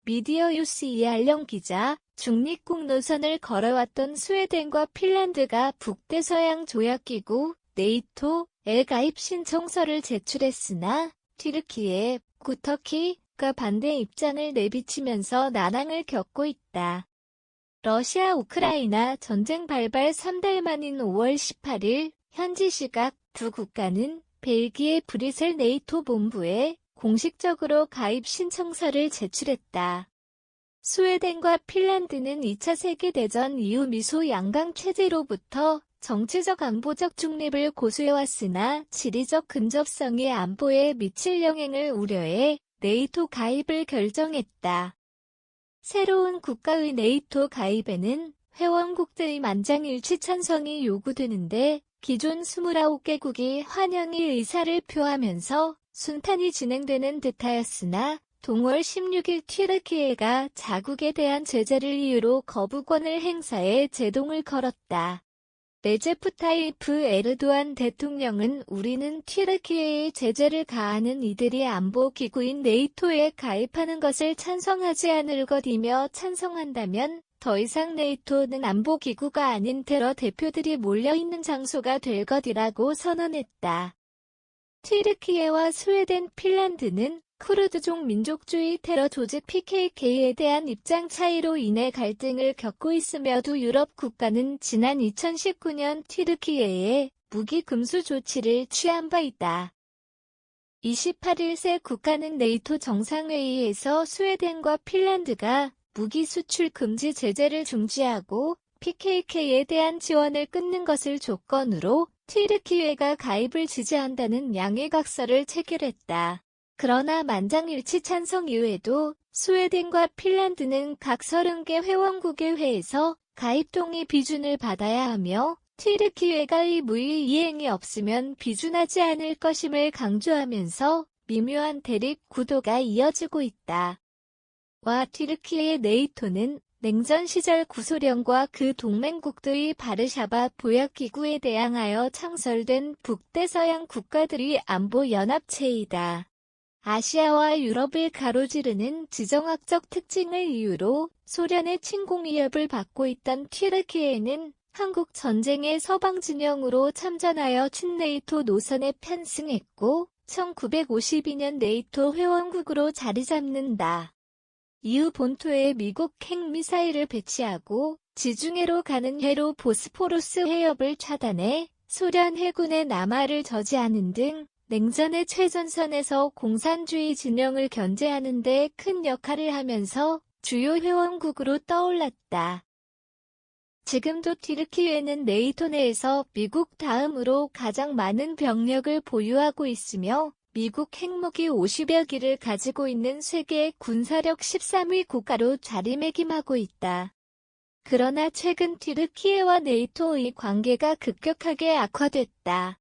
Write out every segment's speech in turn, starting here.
미디어 유스 이알령 기자, 중립국 노선을 걸어왔던 스웨덴과 핀란드가 북대서양 조약기구 네이토에 가입 신청서를 제출했으나 튀르키예, 터키가 반대 입장을 내비치면서 난항을 겪고 있다. 러시아 우크라이나 전쟁 발발 3달 만인 5월 18일 현지 시각 두 국가는 벨기에 브뤼셀 네이토 본부에 공식적으로 가입 신청서를 제출했다. 스웨덴과 핀란드는 2차 세계대전 이후 미소 양강 체제로부터 정치적 안보적 중립을 고수해왔으나 지리적 근접성이 안보에 미칠 영향을 우려해 네이토 가입을 결정했다. 새로운 국가의 네이토 가입에는 회원국들의 만장일치 찬성이 요구되는데 기존 29개국이 환영의 의사를 표하면서 순탄히 진행되는 듯하였으나 동월 16일 튀르키예가 자국에 대한 제재를 이유로 거부권을 행사해 제동을 걸었다. 레제프 타이프 에르도안 대통령은 우리는 튀르키예에 제재를 가하는 이들이 안보기구인 네이토에 가입하는 것을 찬성하지 않을 것이며 찬성한다면 더 이상 네이토는 안보기구가 아닌 테러 대표들이 몰려있는 장소가 될 것이라고 선언했다. 튀르키예와 스웨덴, 핀란드는 쿠르드족 민족주의 테러 조직 PKK에 대한 입장 차이로 인해 갈등을 겪고 있으며 두 유럽 국가는 지난 2019년 튀르키예에 무기 금수 조치를 취한 바 있다. 28일 세 국가는 네이토 정상회의에서 스웨덴과 핀란드가 무기 수출 금지 제재를 중지하고 PKK에 대한 지원을 끊는 것을 조건으로 튀르키예가 가입을 지지한다는 양해각서를 체결했다. 그러나 만장일치 찬성 이외에도 스웨덴과 핀란드는 각 30개 회원국의 회에서 가입 동의 비준을 받아야 하며 튀르키예가 이 무의 이행이 없으면 비준하지 않을 것임을 강조하면서 미묘한 대립 구도가 이어지고 있다. 와 튀르키예의 네이토는 냉전 시절 구소련과 그 동맹국들의 바르샤바 보약기구에 대항하여 창설된 북대서양 국가들의 안보연합체이다. 아시아와 유럽을 가로지르는 지정학적 특징을 이유로 소련의 침공 위협을 받고 있던 튀르키예는 한국 전쟁의 서방 진영으로 참전하여 친네이토 노선에 편승했고 1952년 네이토 회원국으로 자리 잡는다. 이후 본토에 미국 핵미사일을 배치하고 지중해로 가는 해로 보스포루스 해협을 차단해 소련 해군의 남하를 저지하는 등 냉전의 최전선에서 공산주의 진영을 견제하는 데 큰 역할을 하면서 주요 회원국으로 떠올랐다. 지금도 튀르키예는 네이토 내에서 미국 다음으로 가장 많은 병력을 보유하고 있으며 미국 핵무기 50여 기를 가지고 있는 세계 군사력 13위 국가로 자리매김하고 있다. 그러나 최근 튀르키예와 네이토의 관계가 급격하게 악화됐다.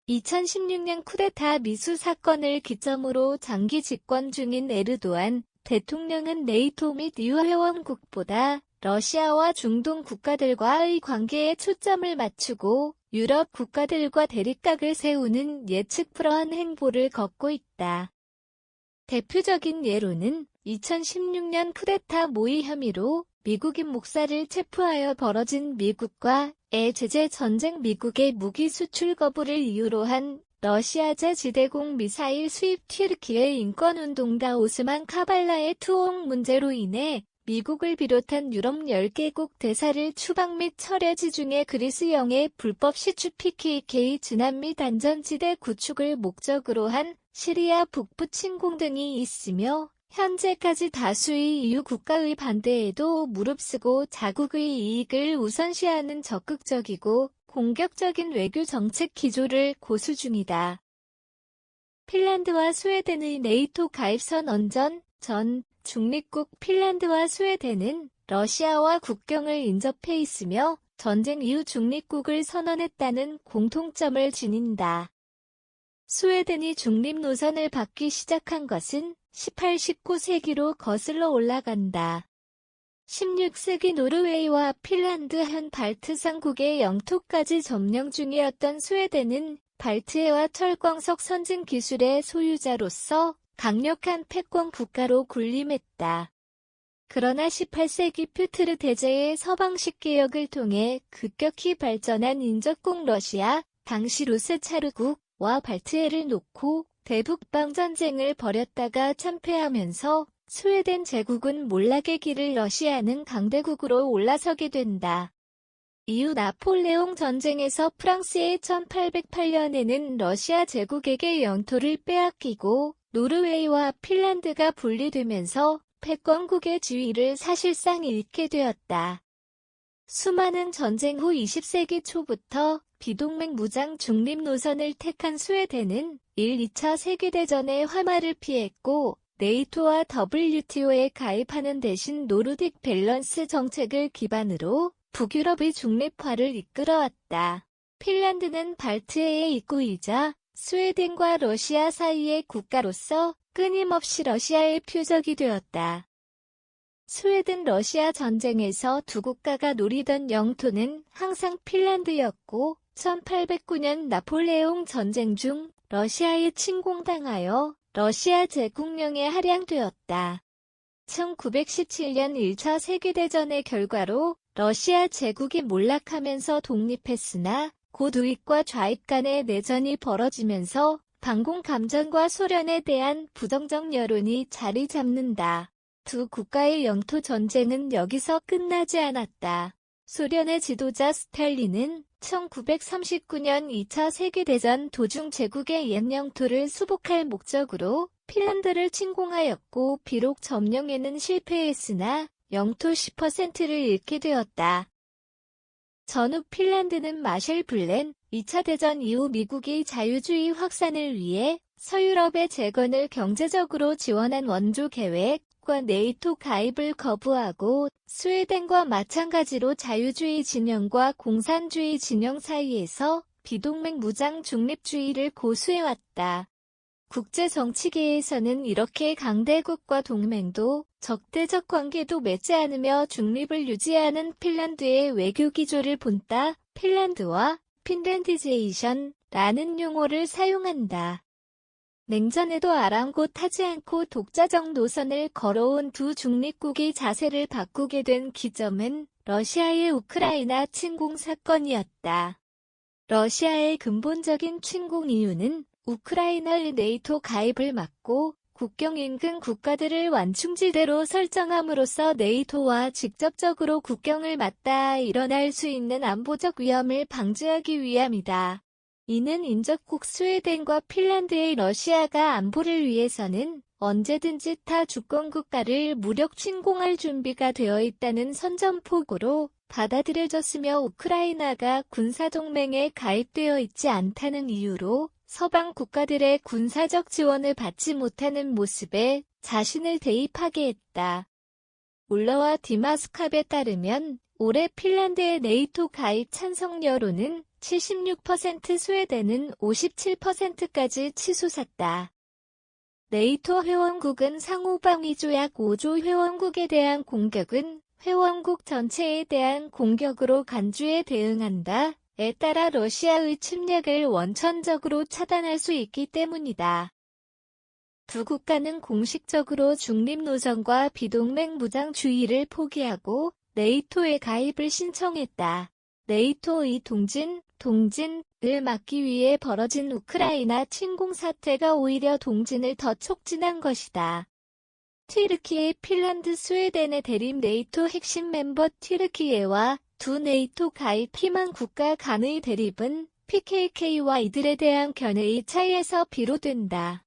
2016년 쿠데타 미수 사건을 기점으로 장기 집권 중인 에르도안 대통령은 네이토 및 유회원국보다 러시아와 중동 국가들과의 관계에 초점을 맞추고 유럽 국가들과 대립각을 세우는 예측 불허한 행보를 걷고 있다. 대표적인 예로는 2016년 쿠데타 모의 혐의로 미국인 목사를 체포하여 벌어진 미국과의 제재 전쟁 미국의 무기 수출 거부를 이유로 한 러시아제 지대공 미사일 수입 튀르키예 인권운동가 오스만 카발라의 투옥 문제로 인해 미국을 비롯한 유럽 10개국 대사를 추방 및 철회지 중에 그리스령의 불법 시추 PKK 진압 및 안전지대 구축을 목적으로 한 시리아 북부 침공 등이 있으며 현재까지 다수의 EU 국가의 반대에도 무릅쓰고 자국의 이익을 우선시하는 적극적이고 공격적인 외교 정책 기조를 고수 중이다. 핀란드와 스웨덴의 네이토 가입 선언 전 중립국 핀란드와 스웨덴은 러시아와 국경을 인접해 있으며 전쟁 이후 중립국을 선언했다는 공통점을 지닌다. 스웨덴이 중립 노선을 받기 시작한 것은 18, 19세기로 거슬러 올라간다. 16세기 노르웨이와 핀란드 현 발트 3국의 영토까지 점령 중이었던 스웨덴은 발트해와 철광석 선진 기술의 소유자로서 강력한 패권 국가로 군림했다. 그러나 18세기 퓨트르 대제의 서방식 개혁을 통해 급격히 발전한 인접국 러시아, 당시 루스 차르국과 발트해를 놓고 대북방 전쟁을 벌였다가 참패하면서 스웨덴 제국은 몰락의 길을 러시아는 강대국으로 올라서게 된다. 이후 나폴레옹 전쟁에서 프랑스의 1808년에는 러시아 제국에게 영토를 빼앗기고 노르웨이와 핀란드가 분리되면서 패권국의 지위를 사실상 잃게 되었다. 수많은 전쟁 후 20세기 초부터 비동맹 무장 중립 노선을 택한 스웨덴은 1, 2차 세계대전의 화마를 피했고 네이토와 WTO에 가입하는 대신 노르딕 밸런스 정책을 기반으로 북유럽의 중립화를 이끌어왔다. 핀란드는 발트해의 입구이자 스웨덴과 러시아 사이의 국가로서 끊임없이 러시아의 표적이 되었다. 스웨덴 러시아 전쟁에서 두 국가가 노리던 영토는 항상 핀란드였고 1809년 나폴레옹 전쟁 중 러시아에 침공당하여 러시아 제국령에 할양되었다. 1917년 1차 세계대전의 결과로 러시아 제국이 몰락하면서 독립했으나 곧 우익과 좌익 간의 내전이 벌어지면서 반공 감정과 소련에 대한 부정적 여론이 자리 잡는다. 두 국가의 영토 전쟁은 여기서 끝나지 않았다. 소련의 지도자 스탈린은 1939년 2차 세계대전 도중 제국의 옛 영토를 수복할 목적으로 핀란드를 침공하였고 비록 점령에는 실패했으나 영토 10%를 잃게 되었다. 전후 핀란드는 마셜 플랜 2차 대전 이후 미국이 자유주의 확산을 위해 서유럽의 재건을 경제적으로 지원한 원조 계획과 네이토 가입을 거부하고 스웨덴과 마찬가지로 자유주의 진영과 공산주의 진영 사이에서 비동맹 무장 중립주의를 고수해왔다. 국제 정치계에서는 이렇게 강대국과 동맹도 적대적 관계도 맺지 않으며 중립을 유지하는 핀란드의 외교 기조를 본따 핀란드와 핀란디제이션라는 용어를 사용한다. 냉전에도 아랑곳하지 않고 독자적 노선을 걸어온 두 중립국이 자세를 바꾸게 된 기점은 러시아의 우크라이나 침공 사건이었다. 러시아의 근본적인 침공 이유는 우크라이나의 네이토 가입을 막고 국경 인근 국가들을 완충지대로 설정함으로써 네이토와 직접적으로 국경을 맞닿아 일어날 수 있는 안보적 위험을 방지하기 위함이다. 이는 인접국 스웨덴과 핀란드의 러시아가 안보를 위해서는 언제든지 타 주권국가를 무력 침공할 준비가 되어 있다는 선전포고로 받아들여졌으며 우크라이나가 군사동맹에 가입되어 있지 않다는 이유로 서방 국가들의 군사적 지원을 받지 못하는 모습에 자신을 대입하게 했다. 울러와 디마스캅에 따르면 올해 핀란드의 네이토 가입 찬성 여론은 76%, 스웨덴은 57%까지 치솟았다. 네이토 회원국은 상호방위조약 5조 회원국에 대한 공격은 회원국 전체에 대한 공격으로 간주에 대응한다. 에 따라 러시아의 침략을 원천적으로 차단할 수 있기 때문이다. 두 국가는 공식적으로 중립 노선과 비동맹 무장주의를 포기하고 네이토에 가입을 신청했다. 네이토의 동진을 막기 위해 벌어진 우크라이나 침공 사태가 오히려 동진을 더 촉진한 것이다. 튀르키예, 핀란드, 스웨덴의 대립 네이토 핵심 멤버 튀르키예와 두 네이토 가입 희망 국가 간의 대립은 PKK와 이들에 대한 견해의 차이에서 비롯된다.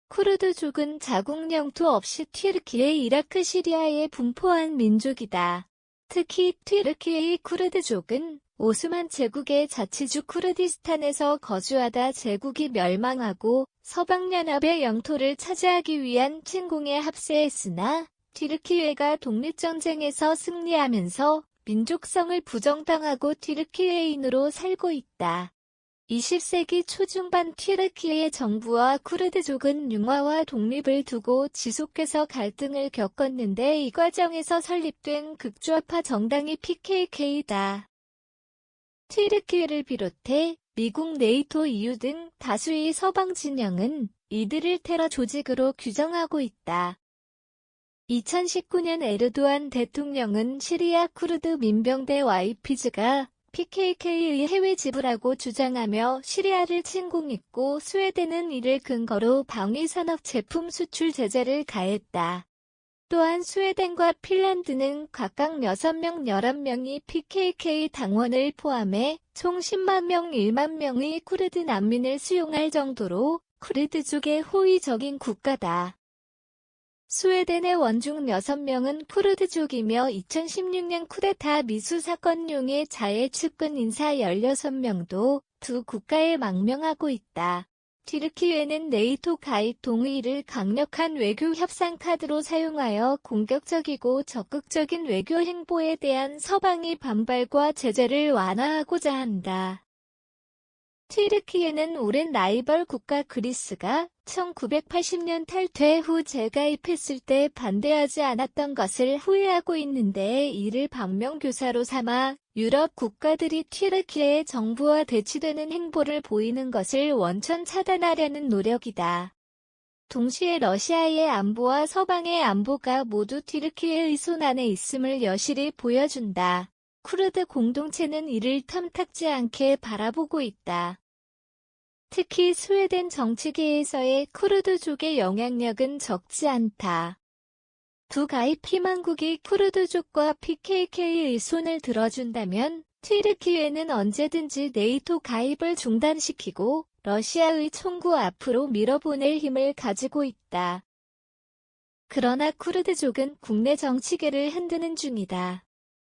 쿠르드족은 자국 영토 없이 튀르키예, 이라크, 시리아에 분포한 민족이다. 특히 튀르키예의 쿠르드족은 오스만 제국의 자치주 쿠르디스탄에서 거주하다 제국이 멸망하고 서방연합의 영토를 차지하기 위한 침공에 합세했으나 튀르키예가 독립전쟁에서 승리하면서 민족성을 부정당하고 튀르키예인으로 살고 있다. 20세기 초중반 튀르키예 정부와 쿠르드족은 융화와 독립을 두고 지속해서 갈등을 겪었는데 이 과정에서 설립된 극좌파 정당이 PKK다. 튀르키예를 비롯해 미국, 네이토, EU 등 다수의 서방 진영은 이들을 테러 조직으로 규정하고 있다. 2019년 에르도안 대통령은 시리아 쿠르드 민병대 YPG가 PKK의 해외 지부라고 주장하며 시리아를 침공했고 스웨덴은 이를 근거로 방위산업 제품 수출 제재를 가했다. 또한 스웨덴과 핀란드는 각각 6명, 11명이 PKK 당원을 포함해 총 10만 명, 1만 명의 쿠르드 난민을 수용할 정도로 쿠르드족의 호의적인 국가다. 스웨덴의 원중 6명은 쿠르드족이며 2016년 쿠데타 미수 사건용의 자해 측근 인사 16명도 두 국가에 망명하고 있다. 튀르키예는 네이토 가입 동의를 강력한 외교 협상 카드로 사용하여 공격적이고 적극적인 외교 행보에 대한 서방의 반발과 제재를 완화하고자 한다. 튀르키예는 오랜 라이벌 국가 그리스가 1980년 탈퇴 후 재가입했을 때 반대하지 않았던 것을 후회하고 있는데 이를 반면교사로 삼아 유럽 국가들이 튀르키예 정부와 대치되는 행보를 보이는 것을 원천 차단하려는 노력이다. 동시에 러시아의 안보와 서방의 안보가 모두 튀르키예의 손 안에 있음을 여실히 보여준다. 쿠르드 공동체는 이를 탐탁지 않게 바라보고 있다. 특히 스웨덴 정치계에서의 쿠르드족의 영향력은 적지 않다. 두 가입 희망국이 쿠르드족과 PKK의 손을 들어준다면 튀르키예는 언제든지 네이토 가입을 중단시키고 러시아의 총구 앞으로 밀어보낼 힘을 가지고 있다. 그러나 쿠르드족은 국내 정치계를 흔드는 중이다.